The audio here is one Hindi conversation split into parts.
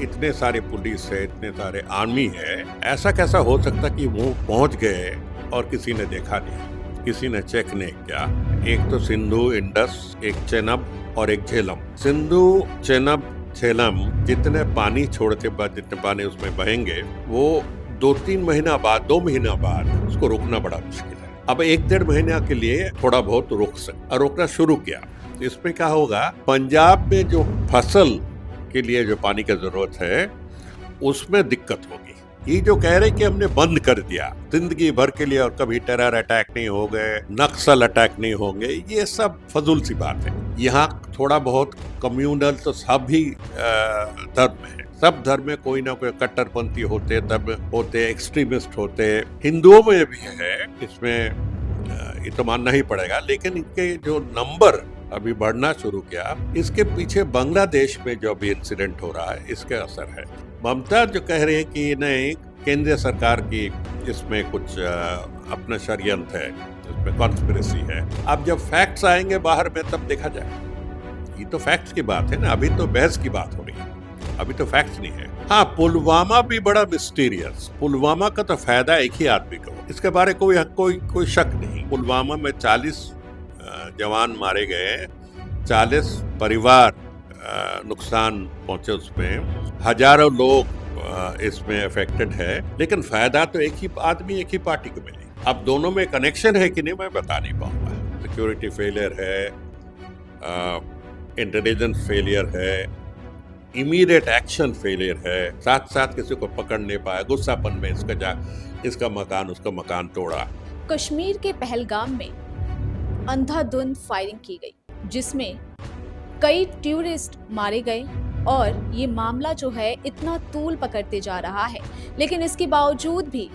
इतने सारे पुलिस है, इतने सारे आर्मी है, ऐसा कैसा हो सकता कि वो पहुंच गए और किसी ने देखा नहीं, किसी ने चेक नहीं किया। एक तो सिंधु, इंडस, एक चेनाब और एक झेलम। सिंधु, चेनाब, झेलम जितने पानी छोड़ते बाद, जितने पानी उसमें बहेंगे, वो 2-3 महीना बाद, 2 महीना बाद उसको रोकना बड़ा मुश्किल है। अब 1-1.5 महीना के लिए थोड़ा बहुत रोकना शुरू किया। तो इसमें क्या होगा, पंजाब में जो फसल के लिए जो पानी की जरूरत है उसमें दिक्कत होगी। ये जो कह रहे कि हमने बंद कर दिया जिंदगी भर के लिए और कभी टेरर अटैक नहीं हो गए, नक्सल अटैक नहीं होंगे, ये सब फजूल सी बात है। यहाँ थोड़ा बहुत कम्युनल तो सभी धर्म है, सब धर्म में कोई ना कोई कट्टरपंथी होते, एक्सट्रीमिस्ट होते, हिंदुओं में भी है, इसमें ये तो मानना ही पड़ेगा। लेकिन इनके जो नंबर अभी बढ़ना शुरू किया, इसके पीछे बांग्लादेश में जो भी इंसिडेंट हो रहा है इसके असर है। ममता जो कह रही है कि नहीं, केंद्रीय सरकार की इसमें कुछ अपना षड्यंत्र है, इसमें कॉन्स्पिरेसी है। अब जब फैक्ट्स आएंगे बाहर में तब देखा जाए। ये तो फैक्ट्स की बात है ना, अभी तो बहस की बात हो रही है, अभी तो फैक्ट्स नहीं है। हाँ, पुलवामा भी बड़ा मिस्टीरियस। पुलवामा का तो फायदा एक ही आदमी को, इसके बारे कोई शक नहीं। पुलवामा में 40 जवान मारे गए, 40 परिवार नुकसान पहुंचे, उसमें हजारों लोग इसमें अफेक्टेड है। लेकिन फायदा तो एक ही आदमी, एक ही पार्टी को मिले। अब दोनों में कनेक्शन है कि नहीं मैं बता नहीं पाऊंगा। सिक्योरिटी फेलियर है, इंटेलिजेंस फेलियर है, इमीडिएट एक्शन फेलियर है, साथ साथ किसी को पकड़ नहीं पाया, गुस्सापन में इसका मकान उसका मकान तोड़ा। कश्मीर के पहलगाम में अंधाधुंध फायरिंग की गई, जिसमें कई टूरिस्ट मारे गए और ये मामला जो है इतना तूल पकड़ते जा रहा है। लेकिन इसके बावजूद भी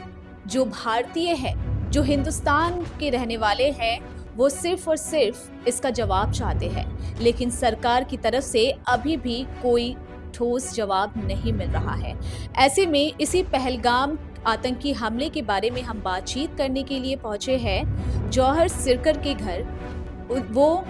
जो भारतीय है, जो हिंदुस्तान के रहने वाले हैं, वो सिर्फ और सिर्फ इसका जवाब चाहते हैं। लेकिन सरकार की तरफ से अभी भी कोई ठोस जवाब नहीं मिल रहा है। ऐसे में इसी पहलगाम आतंकी हमले के बारे में हम बातचीत करने के लिए पहुंचे हैं जौहर सिरकर के घर। वो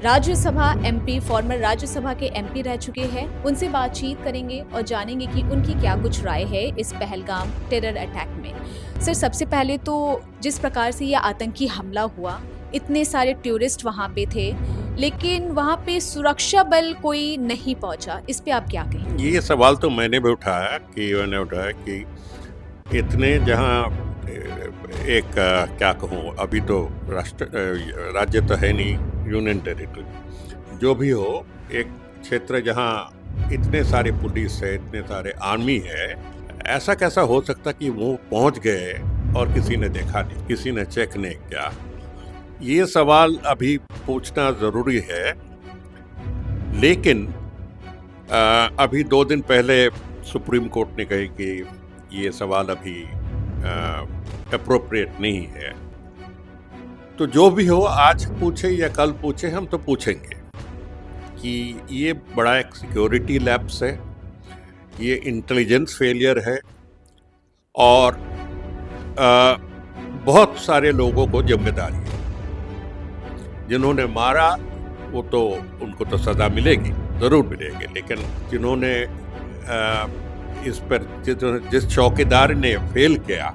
राज्यसभा एमपी, फॉर्मर राज्यसभा के एमपी रह चुके हैं। उनसे बातचीत करेंगे और जानेंगे कि उनकी क्या कुछ राय है इस पहलगाम टेरर अटैक में। सर, सबसे पहले तो जिस प्रकार से यह आतंकी हमला हुआ, इतने सारे टूरिस्ट वहाँ पे थे, लेकिन वहाँ पे सुरक्षा बल कोई नहीं पहुँचा, इस पे आप क्या कहेंगे? ये सवाल तो मैंने भी उठाया कि इतने जहाँ एक क्या कहूँ, अभी तो राज्य तो है नहीं, यूनियन टेरिटरी जो भी हो, एक क्षेत्र जहाँ इतने सारे पुलिस है, इतने सारे आर्मी है, ऐसा कैसा हो सकता कि वो पहुंच गए और किसी ने देखा नहीं, किसी ने चेक नहीं किया। ये सवाल अभी पूछना जरूरी है। लेकिन अभी 2 दिन पहले सुप्रीम कोर्ट ने कही कि ये सवाल अभी अप्रोप्रिएट नहीं है। तो जो भी हो, आज पूछे या कल पूछे, हम तो पूछेंगे कि ये बड़ा एक सिक्योरिटी लैप्स है, ये इंटेलिजेंस फेलियर है और बहुत सारे लोगों को जिम्मेदारी है। जिन्होंने मारा वो तो उनको तो सजा मिलेगी, जरूर मिलेगी, लेकिन जिन्होंने इस पर जिस चौकीदार ने फेल किया,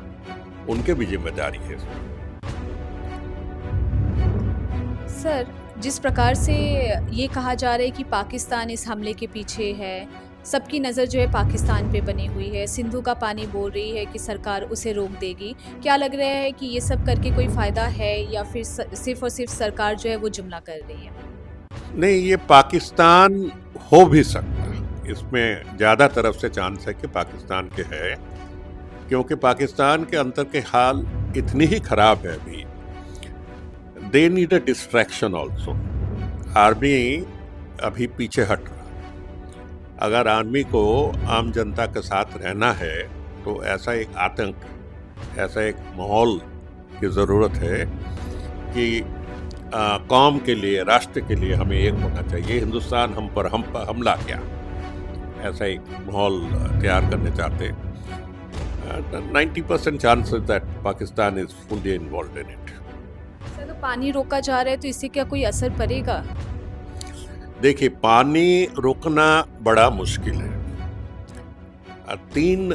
उनके भी जिम्मेदारी है। सर, जिस प्रकार से ये कहा जा रहा है कि पाकिस्तान इस हमले के पीछे है, सबकी नज़र जो है पाकिस्तान पे बनी हुई है, सिंधु का पानी बोल रही है कि सरकार उसे रोक देगी, क्या लग रहा है कि ये सब करके कोई फ़ायदा है या फिर सिर्फ और सिर्फ सरकार जो है वो जुमला कर रही है? नहीं, ये पाकिस्तान हो भी सकता है, इसमें ज़्यादा तरफ से चांस है कि पाकिस्तान के है, क्योंकि पाकिस्तान के अंदर के हाल इतनी ही खराब है अभी। They need a distraction also. Army अभी पीछे हट रहा। अगर आर्मी को आम जनता के साथ रहना है तो ऐसा एक आतंक, ऐसा एक माहौल की ज़रूरत है कि कौम के लिए, राष्ट्र के लिए हमें एक होना चाहिए। हिंदुस्तान हम पर हमला किया, ऐसा एक माहौल तैयार करने चाहते हैं। 90% chances that Pakistan is fully involve in it. Sir, तो पानी रोका जा रहा है तो इससे क्या कोई असर पड़ेगा? देखिए, पानी रोकना बड़ा मुश्किल है। तीन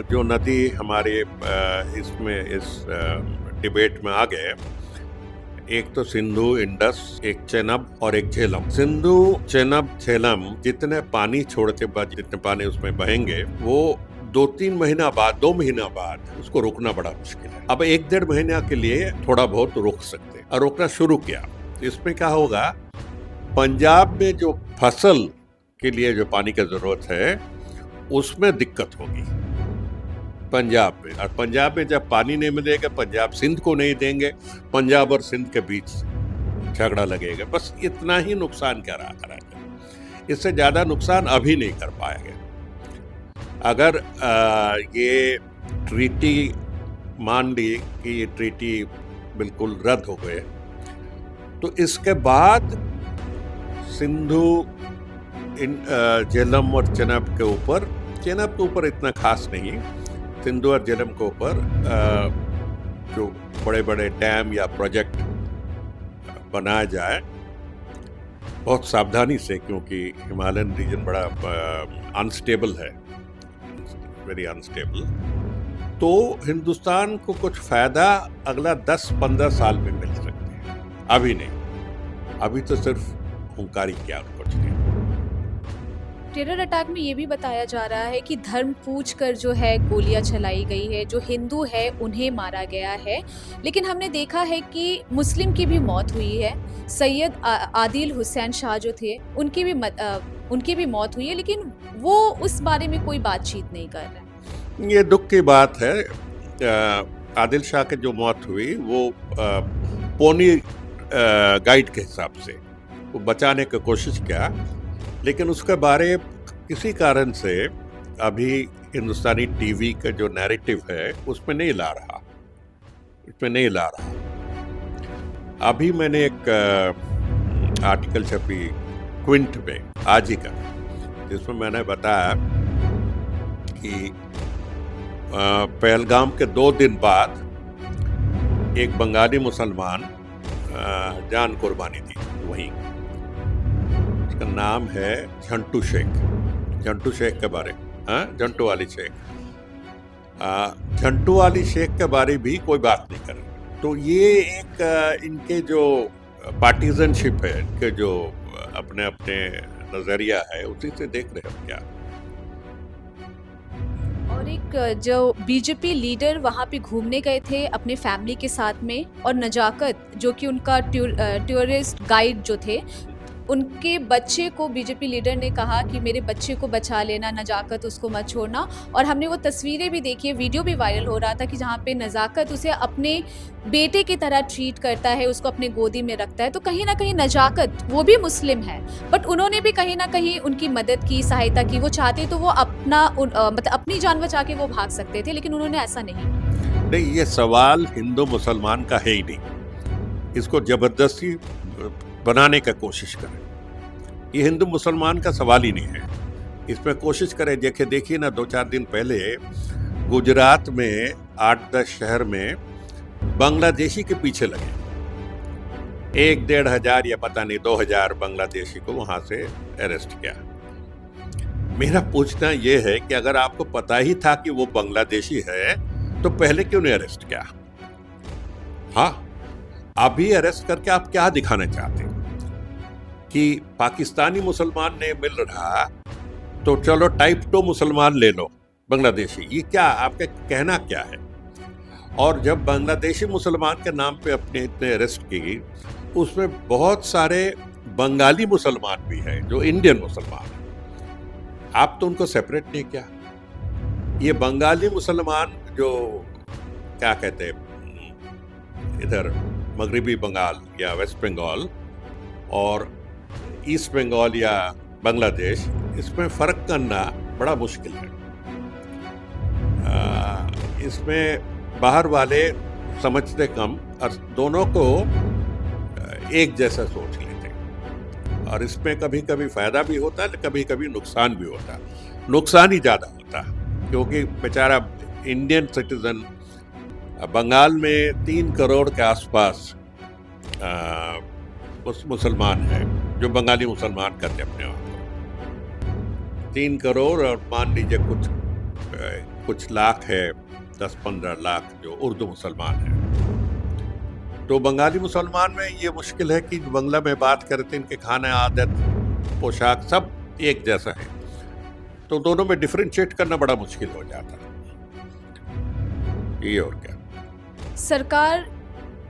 जो नदी हमारे इसमें इस डिबेट में आ गए, एक तो सिंधु, इंडस, एक चेनाब और एक झेलम। सिंधु, चेनाब, झेलम जितने पानी छोड़ते बाद, जितने पानी उसमें बहेंगे, वो 2-3 महीना बाद, 2 महीना बाद उसको रोकना बड़ा मुश्किल है। अब 1-1.5 महीना के लिए थोड़ा बहुत रोक सकते हैं, और रोकना शुरू किया। इसमें क्या होगा, पंजाब में जो फसल के लिए जो पानी की जरूरत है उसमें दिक्कत होगी पंजाब में। और पंजाब में जब पानी नहीं मिलेगा, पंजाब सिंध को नहीं देंगे, पंजाब और सिंध के बीच झगड़ा लगेगा। बस इतना ही नुकसान करा, इससे ज्यादा नुकसान अभी नहीं कर पाएंगे। अगर ये ट्रीटी मान ली कि ये ट्रीटी बिल्कुल रद्द हो गए, तो इसके बाद सिंधु, झेलम और चेनाब के ऊपर इतना खास नहीं, सिंधु और झेलम के ऊपर जो बड़े बड़े डैम या प्रोजेक्ट बनाया जाए बहुत सावधानी से, क्योंकि हिमालयन रीजन बड़ा अनस्टेबल है, वेरी अनस्टेबल। तो हिंदुस्तान को कुछ फायदा अगला 10-15 साल में मिल सकते हैं, अभी नहीं। अभी तो सिर्फ हुंकारी क्या, कुछ नहीं। टेरर अटैक में ये भी बताया जा रहा है कि धर्म पूछकर जो है गोलियां चलाई गई है, जो हिंदू है उन्हें मारा गया है। लेकिन हमने देखा है कि मुस्लिम की भी मौत हुई है। सैयद आदिल हुसैन शाह जो थे उनकी भी मौत हुई है, लेकिन वो उस बारे में कोई बातचीत नहीं कर रहे। ये दुख की बात है। आदिल शाह की जो मौत हुई वो पोनी गाइड के हिसाब से वो बचाने की कोशिश किया, लेकिन उसके बारे किसी कारण से अभी हिंदुस्तानी टीवी का जो नैरेटिव है उसमें नहीं ला रहा। अभी मैंने एक आर्टिकल छपी क्विंट में आज ही का, जिसमें मैंने बताया कि पहलगाम के 2 दिन बाद एक बंगाली मुसलमान जान कुर्बानी दी वहीं। उसका नाम है झंटू शेख के बारे, झंटू वाली शेख। झंटू वाली शेख के बारे भी कोई बात नहीं कर रही। तो ये एक इनके जो पार्टीजनशिप है, इनके जो अपने अपने नजरिया है, उसी से देख रहे हो क्या। और एक जो बीजेपी लीडर वहाँ पे घूमने गए थे अपने फैमिली के साथ में, और नजाकत जो कि उनका टूरिस्ट गाइड जो थे, उनके बच्चे को बीजेपी लीडर ने कहा कि मेरे बच्चे को बचा लेना, नजाकत उसको मत छोड़ना। और हमने वो तस्वीरें भी देखी है, वीडियो भी वायरल हो रहा था कि जहाँ पे नजाकत उसे अपने बेटे की तरह ट्रीट करता है, उसको अपने गोदी में रखता है। तो कहीं ना कहीं नजाकत वो भी मुस्लिम है, बट उन्होंने भी कहीं ना कहीं उनकी मदद की, सहायता की। वो चाहते तो वो मतलब अपनी जान बचा के वो भाग सकते थे, लेकिन उन्होंने ऐसा नहीं। ये सवाल हिंदू मुसलमान का है ही नहीं, इसको जबरदस्ती बनाने का कोशिश करें। ये हिंदू मुसलमान का सवाल ही नहीं है, इसमें कोशिश करें। देखिए ना, 2-4 दिन पहले गुजरात में 8-10 शहर में बांग्लादेशी के पीछे लगे, 1-1.5 हजार या पता नहीं 2,000 बांग्लादेशी को वहां से अरेस्ट किया। मेरा पूछना यह है कि अगर आपको पता ही था कि वो बांग्लादेशी है, तो पहले क्यों नहीं अरेस्ट किया? हाँ, अभी अरेस्ट करके आप क्या दिखाना चाहते हैं कि पाकिस्तानी मुसलमान नहीं मिल रहा तो चलो टाइप 2 मुसलमान ले लो बांग्लादेशी? ये क्या आपका कहना क्या है? और जब बांग्लादेशी मुसलमान के नाम पे अपने इतने अरेस्ट की, उसमें बहुत सारे बंगाली मुसलमान भी हैं जो इंडियन मुसलमान हैं। आप तो उनको सेपरेट नहीं किया। ये बंगाली मुसलमान जो क्या कहते हैं, इधर मगरिबी बंगाल या वेस्ट बंगाल और ईस्ट बंगाल या बांग्लादेश, इसमें फ़र्क करना बड़ा मुश्किल है। इसमें बाहर वाले समझते कम और दोनों को एक जैसा सोच लेते हैं, और इसमें कभी कभी फ़ायदा भी होता है, कभी कभी नुकसान भी होता है। नुकसान ही ज़्यादा होता है, क्योंकि बेचारा इंडियन सिटीज़न बंगाल में 3 करोड़ के आसपास मुसलमान हैं जो बंगाली मुसलमान कहते हैं अपने आप को। 3 करोड़, और मान लीजिए कुछ कुछ लाख है, 10-15 लाख जो उर्दू मुसलमान हैं। तो बंगाली मुसलमान में ये मुश्किल है कि बंगला में बात करते हैं, इनके खाने, आदत, पोशाक सब एक जैसा है, तो दोनों में डिफरेंशिएट करना बड़ा मुश्किल हो जाता है। ये और क्या। सरकार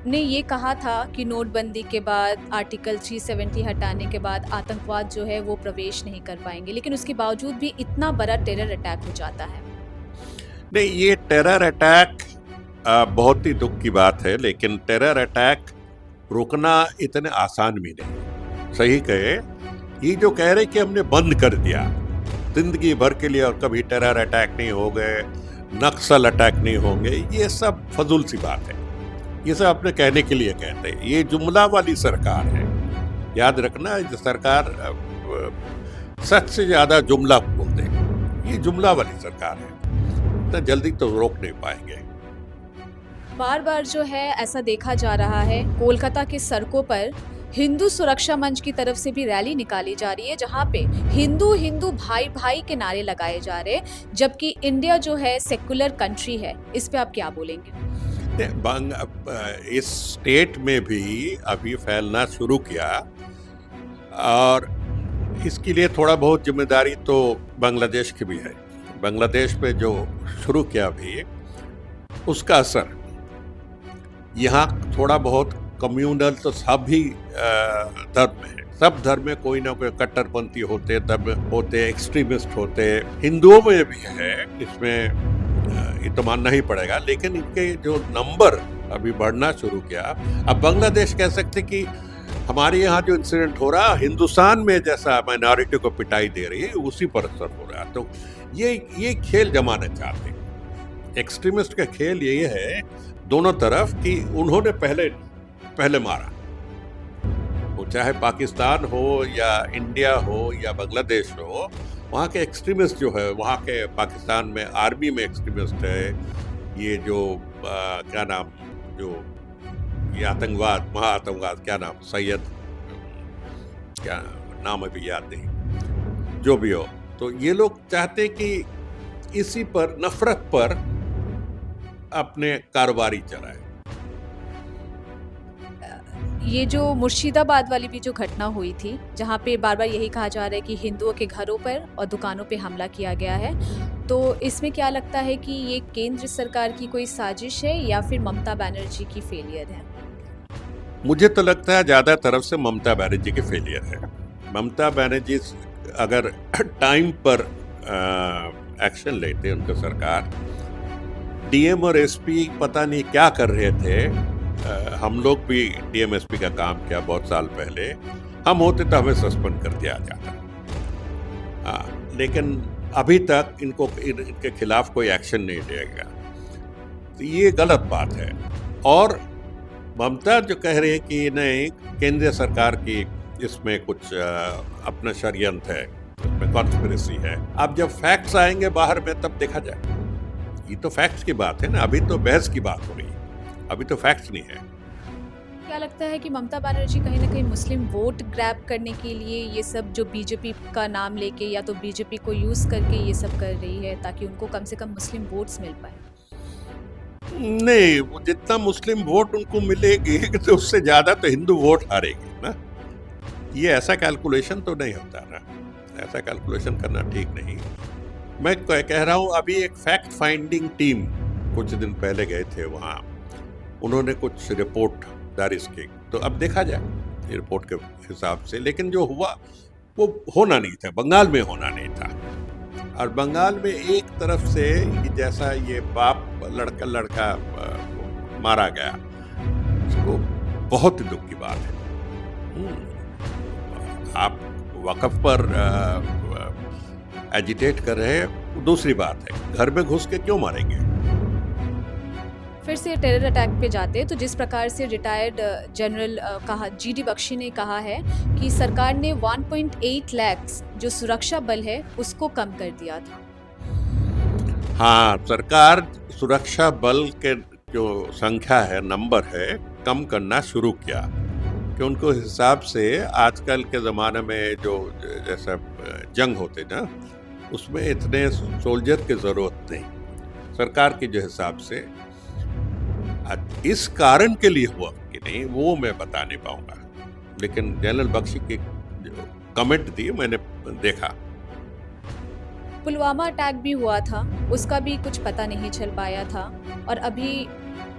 ने ये कहा था कि नोटबंदी के बाद आर्टिकल 370 हटाने के बाद आतंकवाद जो है वो प्रवेश नहीं कर पाएंगे, लेकिन उसके बावजूद भी इतना बड़ा टेरर अटैक हो जाता है। नहीं, ये टेरर अटैक बहुत ही दुख की बात है, लेकिन टेरर अटैक रोकना इतने आसान भी नहीं। सही कहे, ये जो कह रहे कि हमने बंद कर दिया जिंदगी भर के लिए और कभी टेरर अटैक नहीं हो गए, नक्सल अटैक नहीं होंगे, ये सब फजूल सी बात है। ये सब अपने कहने के लिए कहते हैं। ये जुमला वाली सरकार है, याद रखना। ये सरकार सच से ज्यादा जुमला बोलते हैं। ये जुमला वाली सरकार है, इतना जल्दी तो रोक नहीं पाएंगे। बार बार जो है ऐसा देखा जा रहा है, कोलकाता के सड़कों पर हिंदू सुरक्षा मंच की तरफ से भी रैली निकाली जा रही है, जहां पे हिंदू हिंदू भाई भाई के नारे लगाए जा रहे हैं, जबकि इंडिया जो है सेकुलर कंट्री है। इस पे आप क्या बोलेंगे? इस स्टेट में भी अभी फैलना शुरू किया, और इसके लिए थोड़ा बहुत जिम्मेदारी तो बांग्लादेश की भी है। बांग्लादेश में जो शुरू किया भी, उसका असर यहाँ थोड़ा बहुत कम्युनल तो सभी धर्म में है। सब धर्म में कोई ना कोई कट्टरपंथी होते, एक्सट्रीमिस्ट होते, हिंदुओं में भी है। इसमें ये तो मानना ही पड़ेगा, लेकिन इनके जो नंबर अभी बढ़ना शुरू किया। अब बांग्लादेश कह सकते कि हमारे यहाँ जो इंसिडेंट हो रहा, हिंदुस्तान में जैसा माइनॉरिटी को पिटाई दे रही है, उसी पर असर हो रहा। तो ये खेल जमाना चाहते हैं। एक्सट्रीमिस्ट का खेल ये है दोनों तरफ कि उन्होंने पहले मारा, वो चाहे पाकिस्तान हो या इंडिया हो या बांग्लादेश हो। वहाँ के एक्सट्रीमिस्ट जो है, वहाँ के पाकिस्तान में आर्मी में एक्सट्रीमिस्ट है। ये जो क्या नाम, जो ये आतंकवाद, महाआतंकवाद, क्या नाम, सैयद, क्या नाम अभी याद नहीं, जो भी हो। तो ये लोग चाहते कि इसी पर, नफरत पर अपने कारोबारी चलाए। ये जो मुर्शिदाबाद वाली भी जो घटना हुई थी, जहाँ पे बार बार यही कहा जा रहा है कि हिंदुओं के घरों पर और दुकानों पे हमला किया गया है, तो इसमें क्या लगता है कि ये केंद्र सरकार की कोई साजिश है या फिर ममता बनर्जी की फेलियर है? मुझे तो लगता है ज्यादा तरफ से ममता बनर्जी की फेलियर है। ममता बनर्जी अगर टाइम पर एक्शन लेते उनका सरकार, डीएम और एसपी पता नहीं क्या कर रहे थे। हम लोग भी डीएम एसपी का काम किया बहुत साल पहले। हम होते तो हमें सस्पेंड कर दिया जाता। लेकिन अभी तक इनके खिलाफ कोई एक्शन नहीं लिया। तो ये गलत बात है। और ममता जो कह रही है कि नहीं, केंद्रीय सरकार की इसमें कुछ अपना षड्यंत्र है, इसमें कॉन्स्पिरेसी है। अब जब फैक्ट्स आएंगे बाहर में तब देखा जाए। ये तो फैक्ट्स की बात है ना, अभी तो बहस की बात हो रही है, अभी तो फैक्ट्स नहीं है। क्या लगता है कि ममता बनर्जी कहीं ना कहीं मुस्लिम वोट ग्रैब करने के लिए ये सब जो बीजेपी का नाम लेके या तो बीजेपी को यूज करके ये सब कर रही है, ताकि उनको कम से कम मुस्लिम वोट्स मिल पाए? नहीं, वो जितना मुस्लिम वोट उनको मिलेगी तो उससे ज्यादा तो हिंदू वोट हारेगी ना। ये ऐसा कैलकुलेशन तो नहीं होता ना, ऐसा कैलकुलेशन करना ठीक नहीं। मैं कह रहा हूँ, अभी एक फैक्ट फाइंडिंग टीम कुछ दिन पहले गए थे वहाँ, उन्होंने कुछ रिपोर्ट दारिश की, तो अब देखा जाए रिपोर्ट के हिसाब से। लेकिन जो हुआ वो होना नहीं था, बंगाल में होना नहीं था। और बंगाल में एक तरफ से जैसा ये बाप लड़का मारा गया, इसको बहुत ही दुख की बात है। आप वक़्फ़ पर एजिटेट कर रहे हैं, दूसरी बात है घर में घुस के क्यों मारेंगे? फिर से टेरर अटैक पे जाते हैं, तो जिस प्रकार से रिटायर्ड जनरल जीडी बख्शी ने कहा है कि सरकार ने 1.8 लाख जो सुरक्षा बल है उसको कम कर दिया था। हाँ, सरकार सुरक्षा बल के जो संख्या है, नंबर है, कम करना शुरू किया कि उनको हिसाब से आजकल के ज़माने में जो जैसा जंग होते ना, उसमें इतने सोल्जर की जरूरत नहीं। सरकार के जो हिसाब से इस कारण के लिए हुआ कि नहीं वो मैं बता नहीं पाऊंगा, लेकिन जनरल बख्शी की जो कमेंट दी मैंने देखा। पुलवामा अटैक भी हुआ था, उसका भी कुछ पता नहीं चल पाया था, और अभी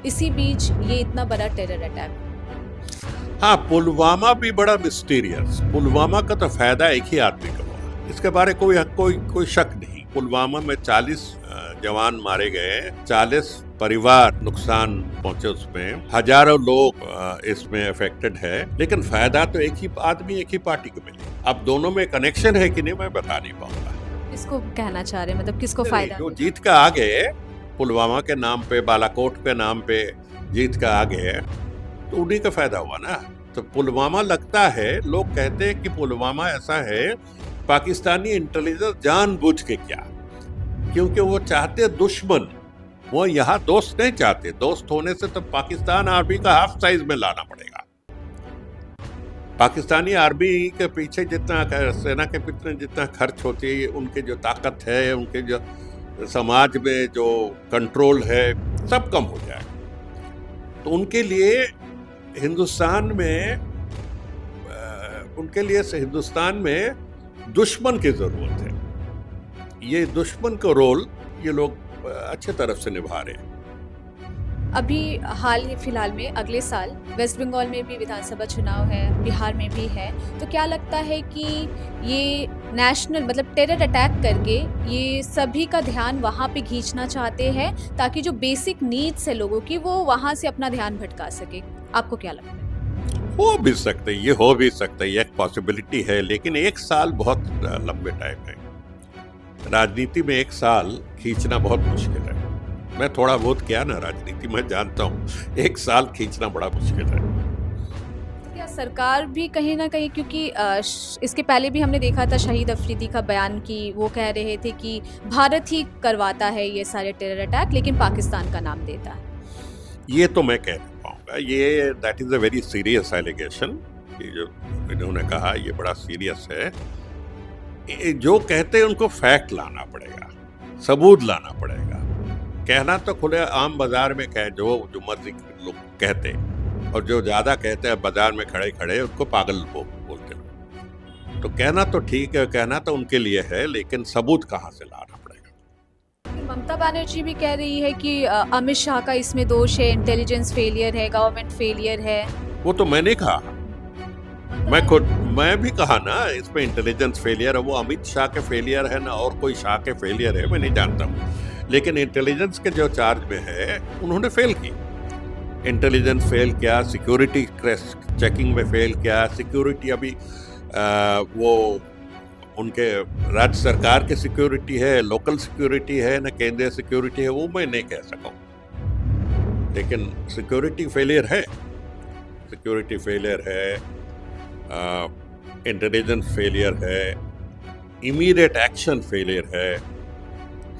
इसी बीच ये इतना बड़ा टेरर अटैक। हाँ, पुलवामा भी बड़ा मिस्टीरियस। पुलवामा का तो फायदा एक ही आदमी को हुआ, इसके बारे कोई शक नहीं। पुलवामा में 40 जवान मारे गए, 40 परिवार नुकसान पहुंचे, उसमें हजारों लोग इसमें अफेक्टेड है, लेकिन फायदा तो एक ही आदमी एक ही पार्टी को मिले। अब दोनों में कनेक्शन है कि नहीं मैं बता नहीं पाऊंगा। किसको कहना चाह रहे, मतलब किसको फायदा? जो जीत का आगे पुलवामा के नाम पे, बालाकोट के नाम पे जीत का आगे, तो उन्हीं का फायदा हुआ ना। तो पुलवामा लगता है, लोग कहते हैं कि पुलवामा ऐसा है पाकिस्तानी इंटेलिजेंस जानबूझ के किया, क्योंकि वो चाहते दुश्मन, वो यहाँ दोस्त नहीं चाहते। दोस्त होने से तो पाकिस्तान आर्मी का हाफ साइज में लाना पड़ेगा। पाकिस्तानी आर्मी के पीछे जितना सेना के पीछे जितना खर्च होती है, उनके जो ताकत है, उनके जो समाज में जो कंट्रोल है, सब कम हो जाएगा। तो उनके लिए हिंदुस्तान में दुश्मन की जरूरत है। ये दुश्मन का रोल ये लोग अच्छे तरफ से निभा रहे हैं। अभी हाल ही फिलहाल में अगले साल वेस्ट बंगाल में भी विधानसभा चुनाव है, बिहार में भी है, तो क्या लगता है कि ये नेशनल मतलब टेरर अटैक करके ये सभी का ध्यान वहाँ पे खींचना चाहते हैं, ताकि जो बेसिक नीड्स है लोगों की वो वहाँ से अपना ध्यान भटका सके? आपको क्या लगता है? हो भी सकता है, ये हो भी सकता है, ये एक पॉसिबिलिटी है, लेकिन एक साल बहुत लंबे टाइम है। राजनीति में एक साल खींचना बहुत मुश्किल है। मैं थोड़ा बहुत किया ना राजनीति, मैं जानता हूँ एक साल खींचना बड़ा मुश्किल है। क्या सरकार भी कहीं ना कहीं, क्योंकि इसके पहले भी हमने देखा था शहीद अफरीदी का बयान कि वो कह रहे थे कि भारत ही करवाता है ये सारे टेरर अटैक, लेकिन पाकिस्तान का नाम देता है। ये तो मैं कह नहीं पाऊंगा, ये that is a very serious allegation. ये जो इन्होंने कहा ये बड़ा सीरियस है। जो कहते हैं उनको फैक्ट लाना पड़ेगा, सबूत लाना पड़ेगा। कहना तो खुले आम बाजार में कह जो मर्जी लोग कहते, और जो ज्यादा कहते हैं बाजार में खड़े खड़े उनको पागल बोलते हैं। तो कहना तो ठीक है, कहना तो उनके लिए है, लेकिन सबूत कहाँ से लाना पड़ेगा। ममता बनर्जी भी कह रही है कि अमित शाह का इसमें दोष है, इंटेलिजेंस फेलियर है, गवर्नमेंट फेलियर है। वो तो मैंने कहा, मैं भी कहा ना इसमें इंटेलिजेंस फेलियर है। वो अमित शाह के फेलियर है ना और कोई शाह के फेलियर है, मैं नहीं जानता हूँ, लेकिन इंटेलिजेंस के जो चार्ज में है उन्होंने फेल की। इंटेलिजेंस फेल किया, सिक्योरिटी चेकिंग में फेल किया। सिक्योरिटी अभी वो उनके राज्य सरकार की सिक्योरिटी है, लोकल सिक्योरिटी है ना केंद्रीय सिक्योरिटी है, वो मैं नहीं कह सकूं, लेकिन सिक्योरिटी फेलियर है। सिक्योरिटी फेलियर है, इंटेलिजेंस फेलियर है, इमीडिएट एक्शन फेलियर है,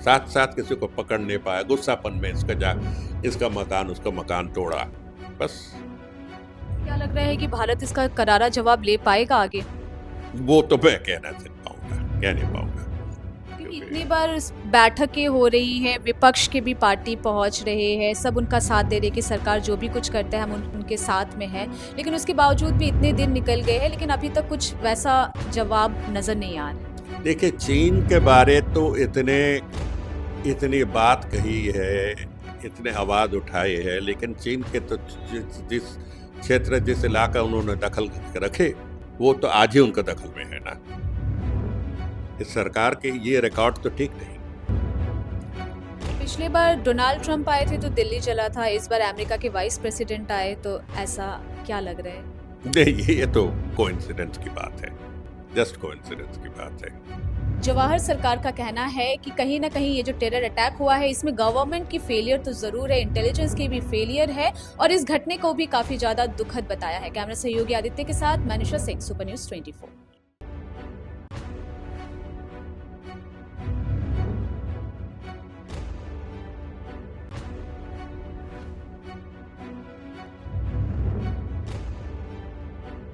साथ साथ किसी को पकड़ नहीं पाया, गुस्सापन में इसका मकान उसका मकान तोड़ा, बस। क्या लग रहा है कि भारत इसका करारा जवाब ले पाएगा आगे? वो तो मैं कह नहीं पाऊंगा। क्योंकि इतनी बार बैठकें हो रही हैं, विपक्ष के भी पार्टी पहुंच रहे हैं, सब उनका साथ दे रहे कि सरकार जो भी कुछ करते हैं हम उनके साथ में है, लेकिन उसके बावजूद भी इतने दिन निकल गए हैं, लेकिन अभी तक कुछ वैसा जवाब नजर नहीं आ रहा। देखिए, चीन के बारे तो इतनी बात कही है, इतने आवाज उठाई है, लेकिन चीन के तो जिस क्षेत्र जिस इलाका उन्होंने दखल रखे वो तो आज ही उनका दखल में है ना। इस सरकार के ये रिकॉर्ड तो ठीक नहीं। पिछले बार डोनाल्ड ट्रंप आए थे तो दिल्ली जला था, इस बार अमेरिका के वाइस प्रेसिडेंट आए, तो ऐसा क्या लग रहा है? नहीं, ये तो कोइंसिडेंस की बात है, जस्ट कोइंसिडेंस की बात है। जवाहर सरकार का कहना है कि कहीं ना कहीं ये जो टेरर अटैक हुआ है इसमें गवर्नमेंट की फेलियर तो जरूर है, इंटेलिजेंस की भी फेलियर है, और इस घटने को भी काफी ज्यादा दुखद बताया है। कैमरा सहयोगी आदित्य के साथ मैं निशा सिंह, सुपर न्यूज़ 24।